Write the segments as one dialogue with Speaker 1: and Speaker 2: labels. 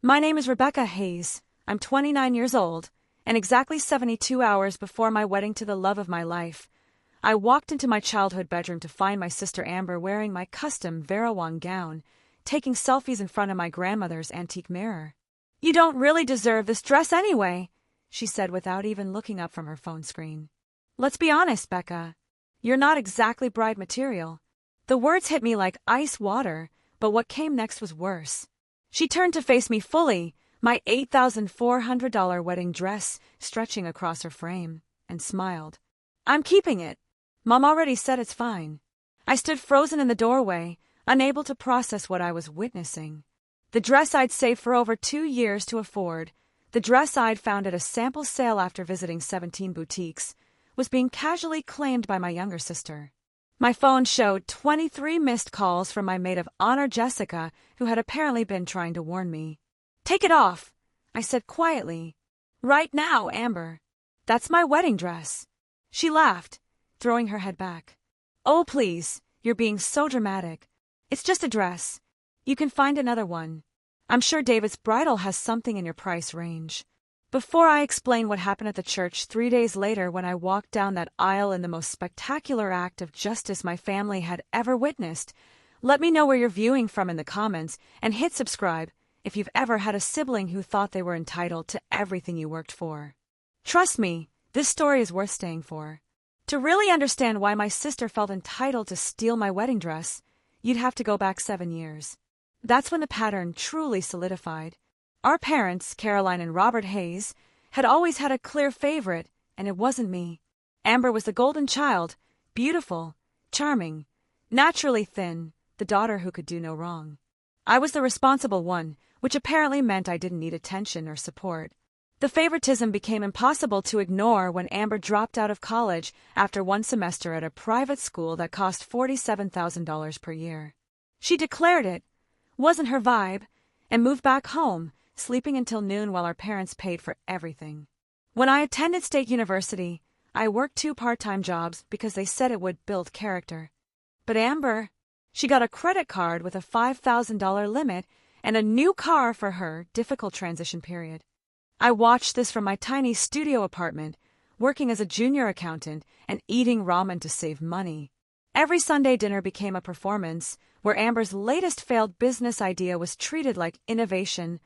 Speaker 1: My name is Rebecca Hayes. I'm 29 years old, and exactly 72 hours before my wedding to the love of my life, I walked into my childhood bedroom to find my sister Amber wearing my custom Vera Wang gown, taking selfies in front of my grandmother's antique mirror. "You don't really deserve this dress anyway," she said without even looking up from her phone screen. "Let's be honest, Becca. You're not exactly bride material." The words hit me like ice water, but what came next was worse. She turned to face me fully, my $8,400 wedding dress stretching across her frame, and smiled. "I'm keeping it. Mom already said it's fine." I stood frozen in the doorway, unable to process what I was witnessing. The dress I'd saved for over 2 years to afford, the dress I'd found at a sample sale after visiting 17 boutiques, was being casually claimed by my younger sister. My phone showed 23 missed calls from my maid of honor Jessica, who had apparently been trying to warn me. "Take it off," I said quietly. "Right now, Amber. That's my wedding dress." She laughed, throwing her head back. "Oh, please, you're being so dramatic. It's just a dress. You can find another one. I'm sure David's Bridal has something in your price range." Before I explain what happened at the church 3 days later when I walked down that aisle in the most spectacular act of justice my family had ever witnessed, let me know where you're viewing from in the comments and hit subscribe if you've ever had a sibling who thought they were entitled to everything you worked for. Trust me, this story is worth staying for. To really understand why my sister felt entitled to steal my wedding dress, you'd have to go back 7 years. That's when the pattern truly solidified. Our parents, Caroline and Robert Hayes, had always had a clear favorite, and it wasn't me. Amber was the golden child, beautiful, charming, naturally thin, the daughter who could do no wrong. I was the responsible one, which apparently meant I didn't need attention or support. The favoritism became impossible to ignore when Amber dropped out of college after 1 semester at a private school that cost $47,000 per year. She declared it wasn't her vibe and moved back home, sleeping until noon while our parents paid for everything. When I attended State University, I worked 2 part-time jobs because they said it would build character. But Amber, she got a credit card with a $5,000 limit and a new car for her difficult transition period. I watched this from my tiny studio apartment, working as a junior accountant and eating ramen to save money. Every Sunday dinner became a performance where Amber's latest failed business idea was treated like innovation,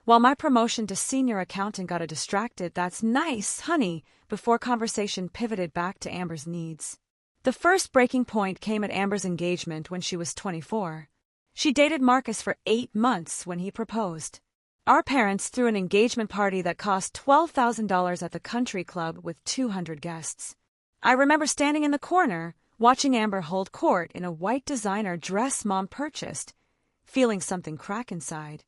Speaker 1: while my promotion to senior accountant got a distracted "that's nice, honey," before conversation pivoted back to Amber's needs. The first breaking point came at Amber's engagement when she was 24. She dated Marcus for 8 months when he proposed. Our parents threw an engagement party that cost $12,000 at the country club with 200 guests. I remember standing in the corner, watching Amber hold court in a white designer dress Mom purchased, feeling something crack inside.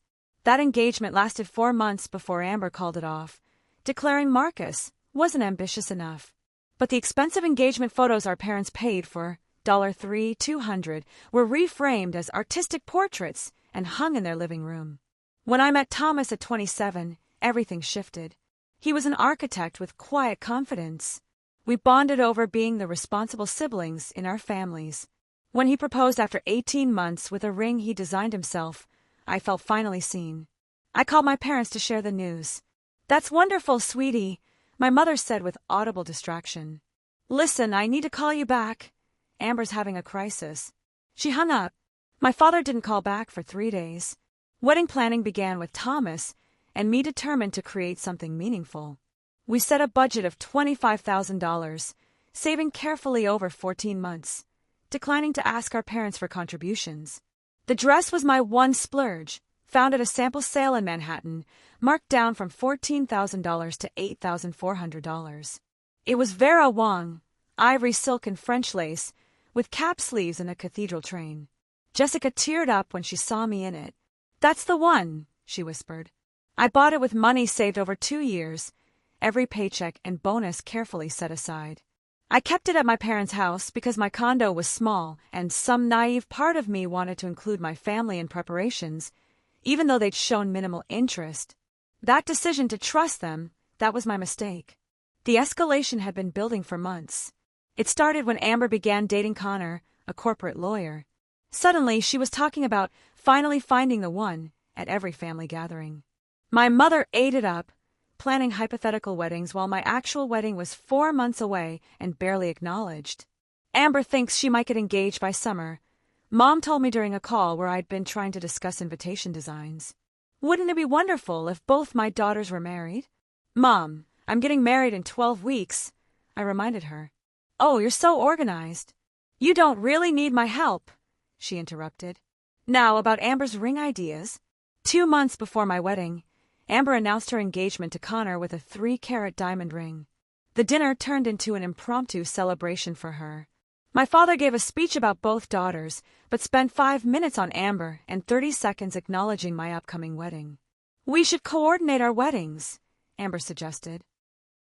Speaker 1: That engagement lasted 4 months before Amber called it off, declaring Marcus wasn't ambitious enough. But the expensive engagement photos our parents paid for, $3,200, were reframed as artistic portraits and hung in their living room. When I met Thomas at 27, everything shifted. He was an architect with quiet confidence. We bonded over being the responsible siblings in our families. When he proposed after 18 months with a ring he designed himself, I felt finally seen. I called my parents to share the news. "That's wonderful, sweetie," my mother said with audible distraction. "Listen, I need to call you back. Amber's having a crisis." She hung up. My father didn't call back for 3 days. Wedding planning began with Thomas and me determined to create something meaningful. We set a budget of $25,000, saving carefully over 14 months, declining to ask our parents for contributions. The dress was my one splurge, found at a sample sale in Manhattan, marked down from $14,000 to $8,400. It was Vera Wang, ivory silk and French lace, with cap sleeves and a cathedral train. Jessica teared up when she saw me in it. "That's the one," she whispered. I bought it with money saved over 2 years, every paycheck and bonus carefully set aside. I kept it at my parents' house because my condo was small and some naive part of me wanted to include my family in preparations, even though they'd shown minimal interest. That decision to trust them, that was my mistake. The escalation had been building for months. It started when Amber began dating Connor, a corporate lawyer. Suddenly, she was talking about finally finding the one at every family gathering. My mother ate it up, planning hypothetical weddings while my actual wedding was 4 months away and barely acknowledged. Amber thinks she might get engaged by summer. Mom told me during a call where I'd been trying to discuss invitation designs. Wouldn't it be wonderful if both my daughters were married? Mom, I'm getting married in 12 weeks, I reminded her. Oh, you're so organized. You don't really need my help, she interrupted. Now about Amber's ring ideas. 2 months before my wedding, Amber announced her engagement to Connor with a 3-carat diamond ring. The dinner turned into an impromptu celebration for her. My father gave a speech about both daughters, but spent 5 minutes on Amber and 30 seconds acknowledging my upcoming wedding. We should coordinate our weddings, Amber suggested.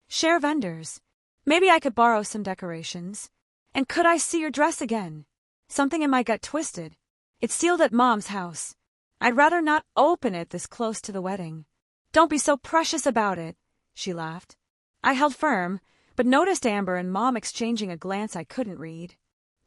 Speaker 1: Share vendors. Maybe I could borrow some decorations. And could I see your dress again? Something in my gut twisted. It's sealed at Mom's house. I'd rather not open it this close to the wedding. Don't be so precious about it, she laughed. I held firm, but noticed Amber and Mom exchanging a glance I couldn't read.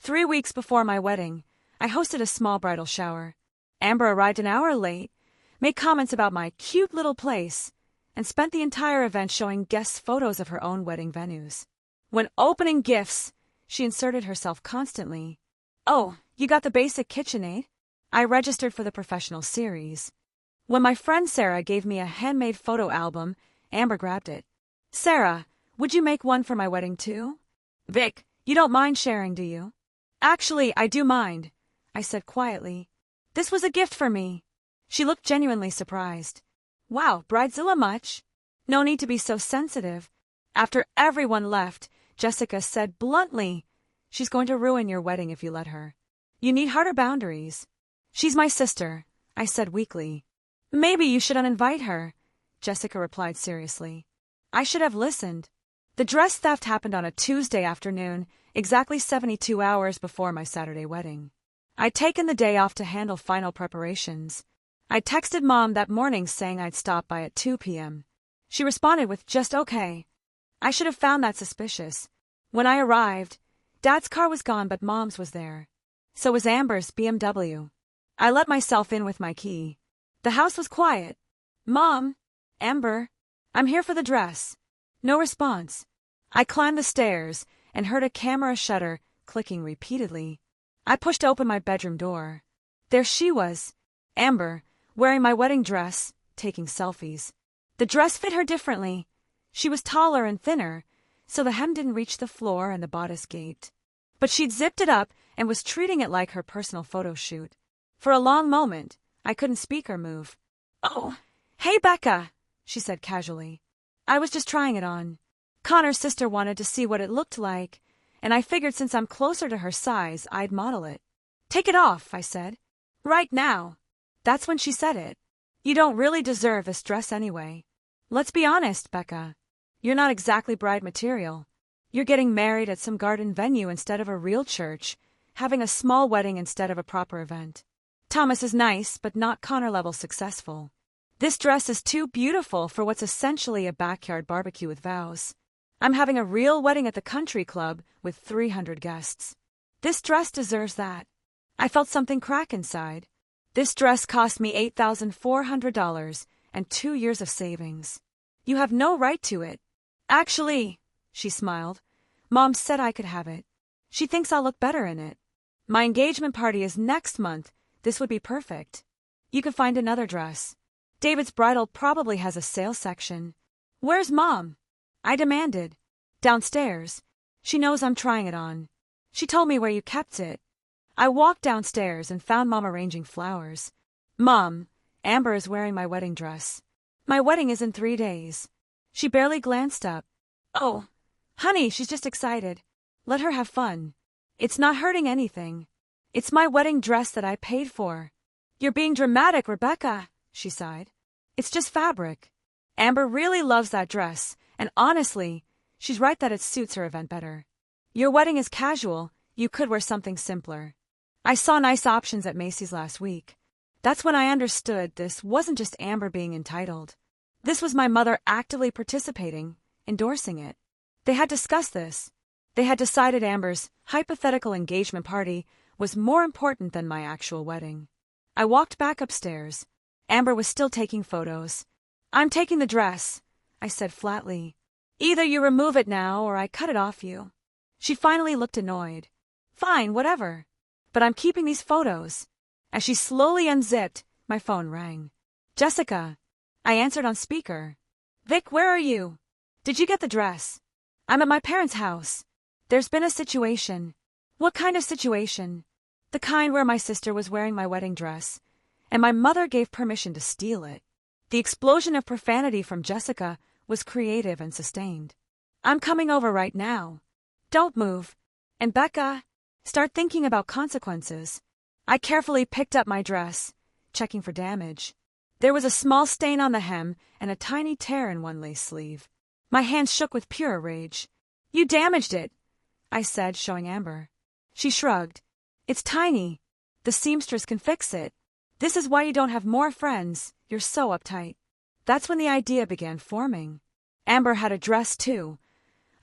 Speaker 1: 3 weeks before my wedding, I hosted a small bridal shower. Amber arrived an hour late, made comments about my cute little place, and spent the entire event showing guests photos of her own wedding venues. When opening gifts, she inserted herself constantly. Oh, you got the basic KitchenAid? I registered for the professional series. When my friend Sarah gave me a handmade photo album, Amber grabbed it. Sarah, would you make one for my wedding too? Vic, you don't mind sharing, do you? Actually, I do mind, I said quietly. This was a gift for me. She looked genuinely surprised. Wow, bridezilla much? No need to be so sensitive. After everyone left, Jessica said bluntly, she's going to ruin your wedding if you let her. You need harder boundaries. She's my sister, I said weakly. Maybe you should uninvite her, Jessica replied seriously. I should have listened. The dress theft happened on a Tuesday afternoon, exactly 72 hours before my Saturday wedding. I'd taken the day off to handle final preparations. I texted Mom that morning saying I'd stop by at 2 p.m. She responded with just okay. I should have found that suspicious. When I arrived, Dad's car was gone but Mom's was there. So was Amber's BMW. I let myself in with my key. The house was quiet. Mom, Amber, I'm here for the dress. No response. I climbed the stairs and heard a camera shutter clicking repeatedly. I pushed open my bedroom door. There she was, Amber, wearing my wedding dress, taking selfies. The dress fit her differently. She was taller and thinner, so the hem didn't reach the floor and the bodice gaped. But she'd zipped it up and was treating it like her personal photo shoot. For a long moment, I couldn't speak or move. Oh, hey Becca, she said casually. I was just trying it on. Connor's sister wanted to see what it looked like, and I figured since I'm closer to her size, I'd model it. Take it off, I said. Right now. That's when she said it. You don't really deserve this dress anyway. Let's be honest, Becca. You're not exactly bride material. You're getting married at some garden venue instead of a real church, having a small wedding instead of a proper event. Thomas is nice, but not Connor-level successful. This dress is too beautiful for what's essentially a backyard barbecue with vows. I'm having a real wedding at the country club with 300 guests. This dress deserves that. I felt something crack inside. This dress cost me $8,400 and 2 years of savings. You have no right to it. Actually, she smiled, Mom said I could have it. She thinks I'll look better in it. My engagement party is next month. This would be perfect. You can find another dress. David's Bridal probably has a sale section. Where's Mom? I demanded. Downstairs. She knows I'm trying it on. She told me where you kept it. I walked downstairs and found Mom arranging flowers. Mom, Amber is wearing my wedding dress. My wedding is in 3 days. She barely glanced up. Oh, honey, she's just excited. Let her have fun. It's not hurting anything. It's my wedding dress that I paid for. You're being dramatic, Rebecca, she sighed. It's just fabric. Amber really loves that dress, and honestly, she's right that it suits her event better. Your wedding is casual. You could wear something simpler. I saw nice options at Macy's last week. That's when I understood this wasn't just Amber being entitled. This was my mother actively participating, endorsing it. They had discussed this. They had decided Amber's hypothetical engagement party was more important than my actual wedding. I walked back upstairs. Amber was still taking photos. I'm taking the dress, I said flatly. Either you remove it now or I cut it off you. She finally looked annoyed. Fine, whatever. But I'm keeping these photos. As she slowly unzipped, my phone rang. Jessica. I answered on speaker. Vic, where are you? Did you get the dress? I'm at my parents' house. There's been a situation. What kind of situation? The kind where my sister was wearing my wedding dress, and my mother gave permission to steal it. The explosion of profanity from Jessica was creative and sustained. I'm coming over right now. Don't move. And Becca, start thinking about consequences. I carefully picked up my dress, checking for damage. There was a small stain on the hem and a tiny tear in one lace sleeve. My hands shook with pure rage. You damaged it, I said, showing Amber. She shrugged. It's tiny. The seamstress can fix it. This is why you don't have more friends. You're so uptight. That's when the idea began forming. Amber had a dress, too.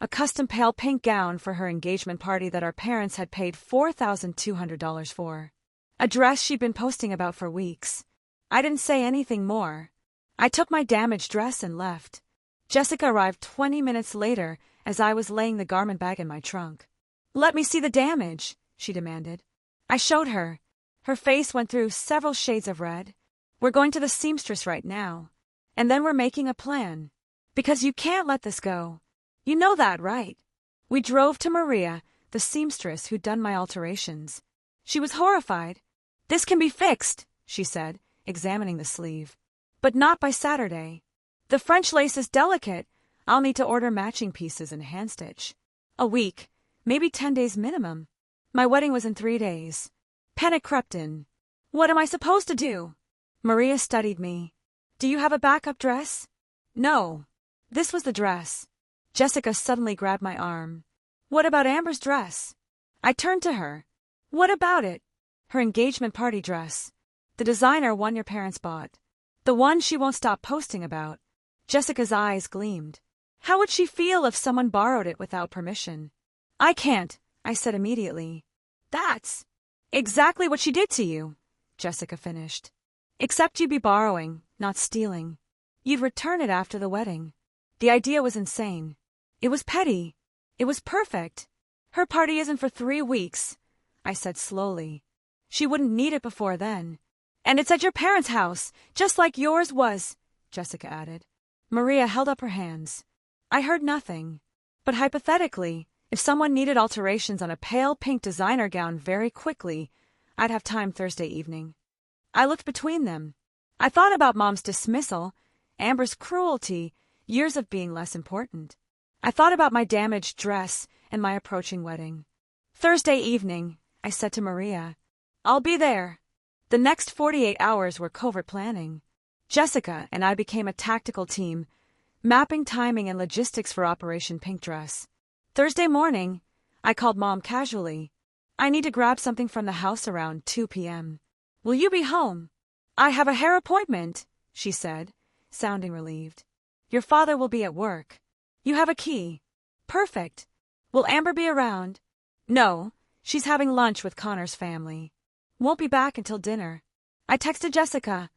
Speaker 1: A custom pale pink gown for her engagement party that our parents had paid $4,200 for. A dress she'd been posting about for weeks. I didn't say anything more. I took my damaged dress and left. Jessica arrived 20 minutes later as I was laying the garment bag in my trunk. Let me see the damage, she demanded. I showed her. Her face went through several shades of red. We're going to the seamstress right now. And then we're making a plan. Because you can't let this go. You know that, right? We drove to Maria, the seamstress who'd done my alterations. She was horrified. This can be fixed, she said, examining the sleeve. But not by Saturday. The French lace is delicate. I'll need to order matching pieces and hand-stitch. A week, maybe 10 days minimum. My wedding was in 3 days. Panic crept in. What am I supposed to do? Maria studied me. Do you have a backup dress? No. This was the dress. Jessica suddenly grabbed my arm. What about Amber's dress? I turned to her. What about it? Her engagement party dress. The designer one your parents bought. The one she won't stop posting about. Jessica's eyes gleamed. How would she feel if someone borrowed it without permission? I can't, I said immediately. That's exactly what she did to you, Jessica finished. Except you'd be borrowing, not stealing. You'd return it after the wedding. The idea was insane. It was petty. It was perfect. Her party isn't for 3 weeks, I said slowly. She wouldn't need it before then. And it's at your parents' house, just like yours was, Jessica added. Maria held up her hands. I heard nothing. But hypothetically, if someone needed alterations on a pale pink designer gown very quickly, I'd have time Thursday evening. I looked between them. I thought about Mom's dismissal, Amber's cruelty, years of being less important. I thought about my damaged dress and my approaching wedding. Thursday evening, I said to Maria. I'll be there. The next 48 hours were covert planning. Jessica and I became a tactical team, mapping timing and logistics for Operation Pink Dress. Thursday morning, I called Mom casually. I need to grab something from the house around 2 p.m. Will you be home? I have a hair appointment, she said, sounding relieved. Your father will be at work. You have a key. Perfect. Will Amber be around? No, she's having lunch with Connor's family. Won't be back until dinner. I texted Jessica.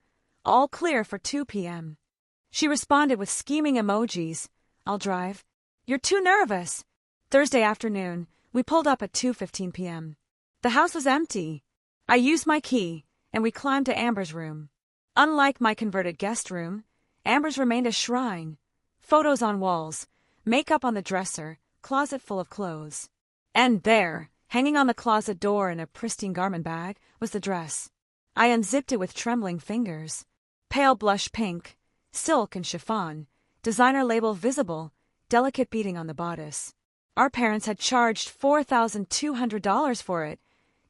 Speaker 1: All clear for 2 p.m. She responded with scheming emojis. I'll drive. You're too nervous. Thursday afternoon, we pulled up at 2:15 p.m. The house was empty. I used my key, and we climbed to Amber's room. Unlike my converted guest room, Amber's remained a shrine. Photos on walls, makeup on the dresser, closet full of clothes. And there, hanging on the closet door in a pristine garment bag, was the dress. I unzipped it with trembling fingers. Pale blush pink, silk and chiffon, designer label visible, delicate beading on the bodice. Our parents had charged $4,200 for it,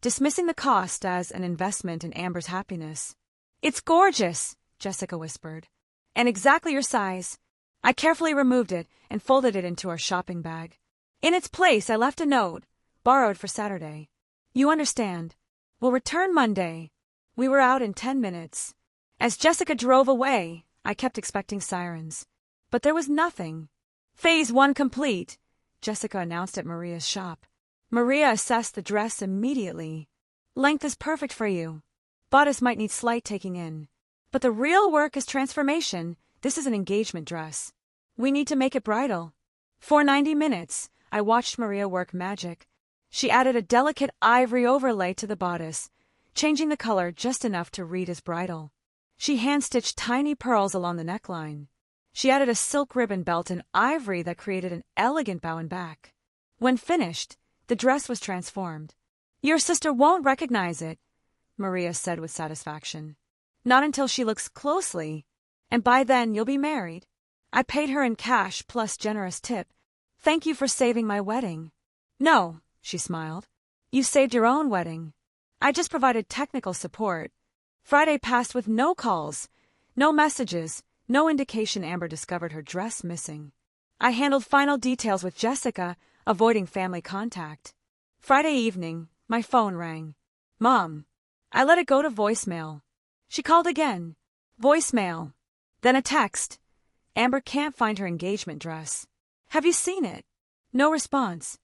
Speaker 1: dismissing the cost as an investment in Amber's happiness. It's gorgeous, Jessica whispered. And exactly your size. I carefully removed it and folded it into our shopping bag. In its place, I left a note, borrowed for Saturday. You understand. We'll return Monday. We were out in 10 minutes. As Jessica drove away, I kept expecting sirens. But there was nothing. Phase 1 complete, Jessica announced at Maria's shop. Maria assessed the dress immediately. Length is perfect for you. Bodice might need slight taking in. But the real work is transformation, This is an engagement dress. We need to make it bridal." For 90 minutes, I watched Maria work magic. She added a delicate ivory overlay to the bodice, changing the color just enough to read as bridal. She hand-stitched tiny pearls along the neckline. She added a silk ribbon belt in ivory that created an elegant bow and back. When finished, the dress was transformed. "Your sister won't recognize it," Maria said with satisfaction. "Not until she looks closely, and by then you'll be married." I paid her in cash plus generous tip. "Thank you for saving my wedding." "No," she smiled. "You saved your own wedding. I just provided technical support." Friday passed with no calls, no messages, no indication Amber discovered her dress missing. I handled final details with Jessica, avoiding family contact. Friday evening, my phone rang. "Mom." I let it go to voicemail. She called again. Voicemail. Then a text. "Amber can't find her engagement dress. Have you seen it?" No response.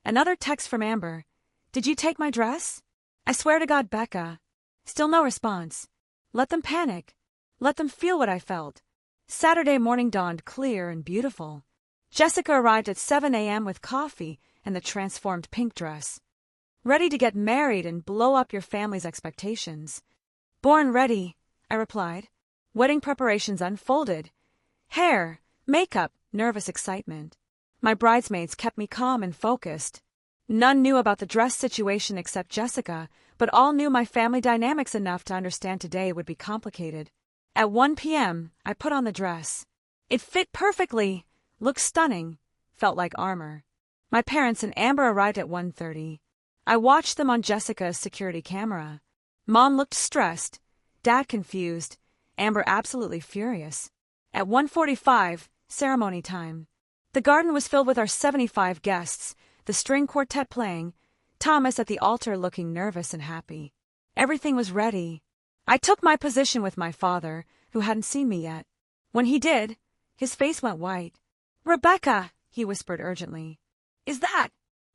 Speaker 1: Another text from Amber. "Did you take my dress?" "I swear to God, Becca." Still no response. Let them panic. Let them feel what I felt. Saturday morning dawned clear and beautiful. Jessica arrived at 7 a.m. with coffee and the transformed pink dress. "Ready to get married and blow up your family's expectations." "Born ready," I replied. Wedding preparations unfolded. Hair, makeup, nervous excitement. My bridesmaids kept me calm and focused. None knew about the dress situation except Jessica, but all knew my family dynamics enough to understand today would be complicated. At 1 p.m., I put on the dress. It fit perfectly, looked stunning, felt like armor. My parents and Amber arrived at 1:30. I watched them on Jessica's security camera. Mom looked stressed, Dad confused, Amber absolutely furious. At 1:45, ceremony time. The garden was filled with our 75 guests, the string quartet playing, Thomas at the altar looking nervous and happy. Everything was ready. I took my position with my father, who hadn't seen me yet. When he did, his face went white. "Rebecca," he whispered urgently. "Is that?"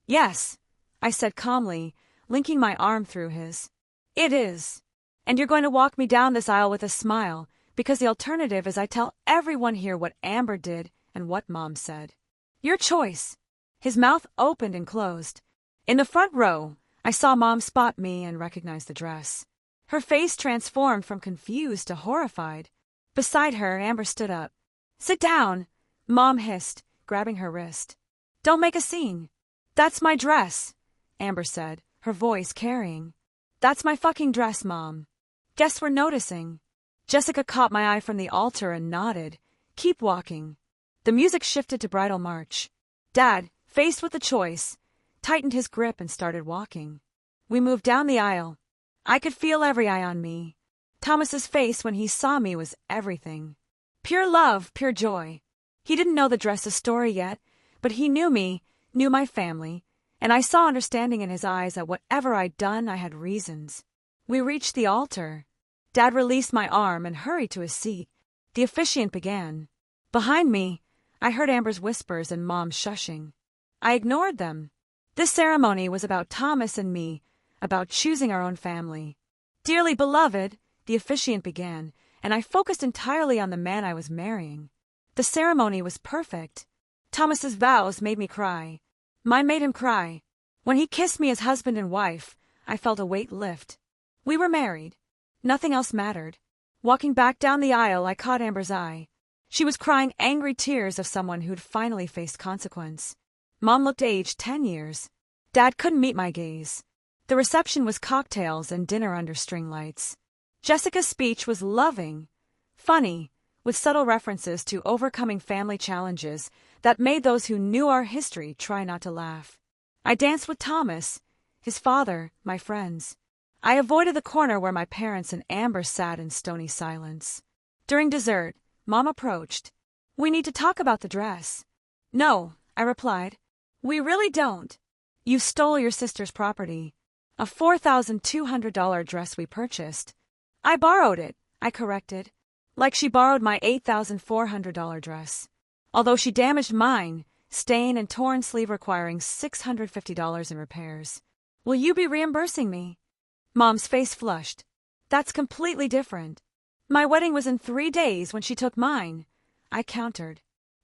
Speaker 1: "Yes," I said calmly, linking my arm through his. "It is. And you're going to walk me down this aisle with a smile, because the alternative is I tell everyone here what Amber did and what Mom said. Your choice." His mouth opened and closed. In the front row, I saw Mom spot me and recognize the dress. Her face transformed from confused to horrified. Beside her, Amber stood up. "Sit down," Mom hissed, grabbing her wrist. "Don't make a scene." "That's my dress," Amber said, her voice carrying. "That's my fucking dress, Mom." Guests were noticing. Jessica caught my eye from the altar and nodded. "Keep walking." The music shifted to bridal march. Dad, faced with the choice, tightened his grip and started walking. We moved down the aisle. I could feel every eye on me. Thomas's face when he saw me was everything. Pure love, pure joy. He didn't know the dress's story yet, but he knew me, knew my family, and I saw understanding in his eyes that whatever I'd done, I had reasons. We reached the altar. Dad released my arm and hurried to his seat. The officiant began. Behind me, I heard Amber's whispers and Mom's shushing. I ignored them. This ceremony was about Thomas and me, about choosing our own family. "Dearly beloved," the officiant began, and I focused entirely on the man I was marrying. The ceremony was perfect. Thomas's vows made me cry. Mine made him cry. When he kissed me as husband and wife, I felt a weight lift. We were married. Nothing else mattered. Walking back down the aisle, I caught Amber's eye. She was crying angry tears of someone who'd finally faced consequence. Mom looked aged 10 years. Dad couldn't meet my gaze. The reception was cocktails and dinner under string lights. Jessica's speech was loving, funny, with subtle references to overcoming family challenges that made those who knew our history try not to laugh. I danced with Thomas, his father, my friends. I avoided the corner where my parents and Amber sat in stony silence. During dessert, Mom approached. "We need to talk about the dress." "No," I replied. "We really don't. You stole your sister's property. A $4,200 dress we purchased." "I borrowed it," I corrected. Like she borrowed my $8,400 dress. Although she damaged mine, stain and torn sleeve requiring $650 in repairs. "Will you be reimbursing me?" Mom's face flushed. "That's completely different. My wedding was in 3 days when she took mine. I countered.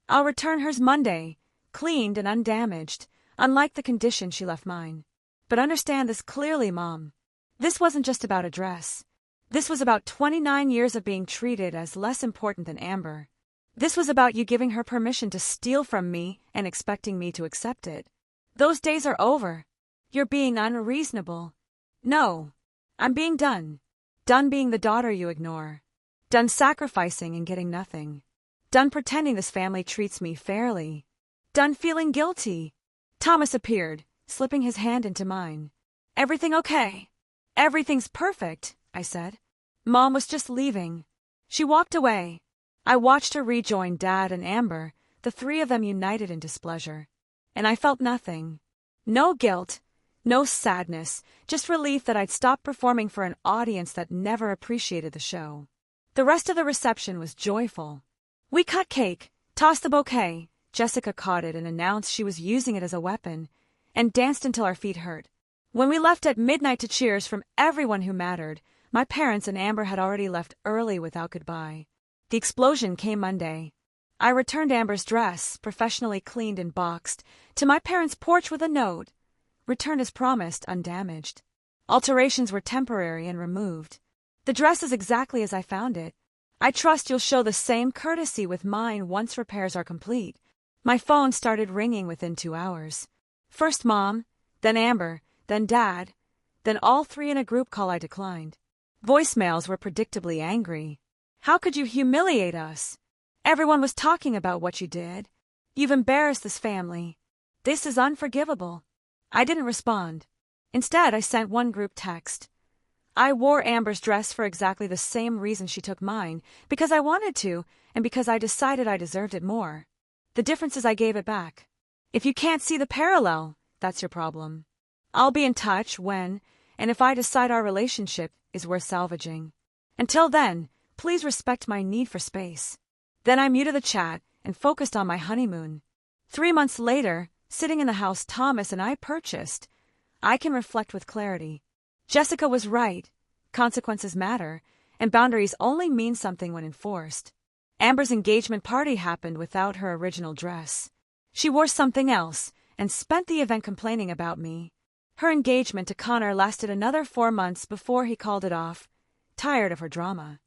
Speaker 1: I'll return hers Monday, cleaned and undamaged, unlike the condition she left mine. But understand this clearly, Mom. This wasn't just about a dress. This was about 29 years of being treated as less important than Amber. This was about you giving her permission to steal from me and expecting me to accept it. Those days are over. You're being unreasonable. No. I'm being done. Done being the daughter you ignore. Done sacrificing and getting nothing. Done pretending this family treats me fairly. Done feeling guilty. Thomas appeared, slipping his hand into mine. Everything okay? Everything's perfect, I said. Mom was just leaving. She walked away. I watched her rejoin Dad and Amber, the three of them united in displeasure. And I felt nothing. No guilt, no sadness, just relief that I'd stopped performing for an audience that never appreciated the show. The rest of the reception was joyful. We cut cake, tossed the bouquet, Jessica caught it and announced she was using it as a weapon, and danced until our feet hurt. When we left at midnight to cheers from everyone who mattered, my parents and Amber had already left early without goodbye. The explosion came Monday. I returned Amber's dress, professionally cleaned and boxed, to my parents' porch with a note. Returned as promised, undamaged. Alterations were temporary and removed. The dress is exactly as I found it. I trust you'll show the same courtesy with mine once repairs are complete. My phone started ringing within 2 hours. First Mom, then Amber, then Dad, then all three in a group call I declined. Voicemails were predictably angry. How could you humiliate us? Everyone was talking about what you did. You've embarrassed this family. This is unforgivable. I didn't respond. Instead, I sent one group text. I wore Amber's dress for exactly the same reason she took mine, because I wanted to, and because I decided I deserved it more. The difference is I gave it back. If you can't see the parallel, that's your problem. I'll be in touch when, and if I decide our relationship is worth salvaging. Until then, please respect my need for space. Then I muted the chat and focused on my honeymoon. 3 months later, sitting in the house Thomas and I purchased, I can reflect with clarity. Jessica was right. Consequences matter, and boundaries only mean something when enforced. Amber's engagement party happened without her original dress. She wore something else and spent the event complaining about me. Her engagement to Connor lasted another 4 months before he called it off, tired of her drama.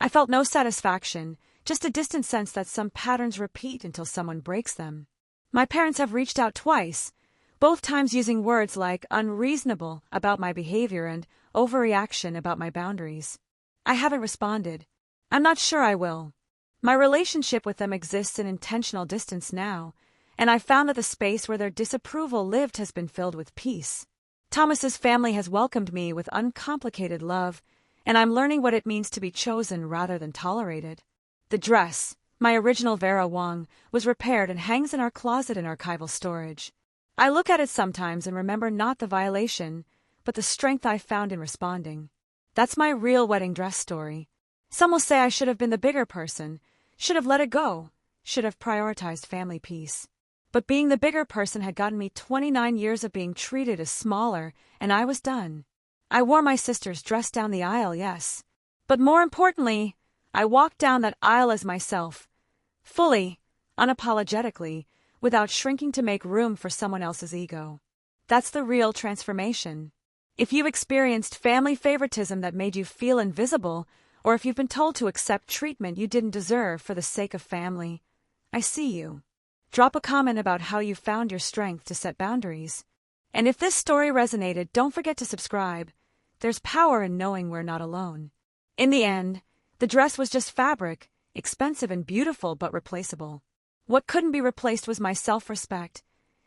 Speaker 1: I felt no satisfaction, just a distant sense that some patterns repeat until someone breaks them. My parents have reached out twice, both times using words like unreasonable about my behavior and overreaction about my boundaries. I haven't responded. I'm not sure I will. My relationship with them exists in intentional distance now, and I've found that the space where their disapproval lived has been filled with peace. Thomas's family has welcomed me with uncomplicated love, and I'm learning what it means to be chosen rather than tolerated. The dress, my original Vera Wang, was repaired and hangs in our closet in archival storage. I look at it sometimes and remember not the violation, but the strength I found in responding. That's my real wedding dress story. Some will say I should have been the bigger person, should have let it go, should have prioritized family peace. But being the bigger person had gotten me 29 years of being treated as smaller, and I was done. I wore my sister's dress down the aisle, yes. But more importantly, I walked down that aisle as myself, fully, unapologetically, without shrinking to make room for someone else's ego. That's the real transformation. If you've experienced family favoritism that made you feel invisible, or if you've been told to accept treatment you didn't deserve for the sake of family, I see you. Drop a comment about how you found your strength to set boundaries. And if this story resonated, don't forget to subscribe. There's power in knowing we're not alone. In the end, the dress was just fabric, expensive and beautiful but replaceable. What couldn't be replaced was my self-respect,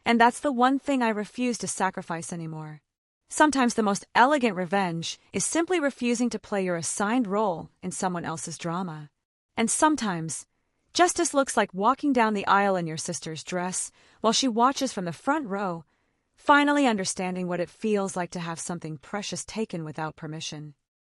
Speaker 1: and that's the one thing I refuse to sacrifice anymore. Sometimes the most elegant revenge is simply refusing to play your assigned role in someone else's drama. And sometimes, justice looks like walking down the aisle in your sister's dress while she watches from the front row, finally understanding what it feels like to have something precious taken without permission.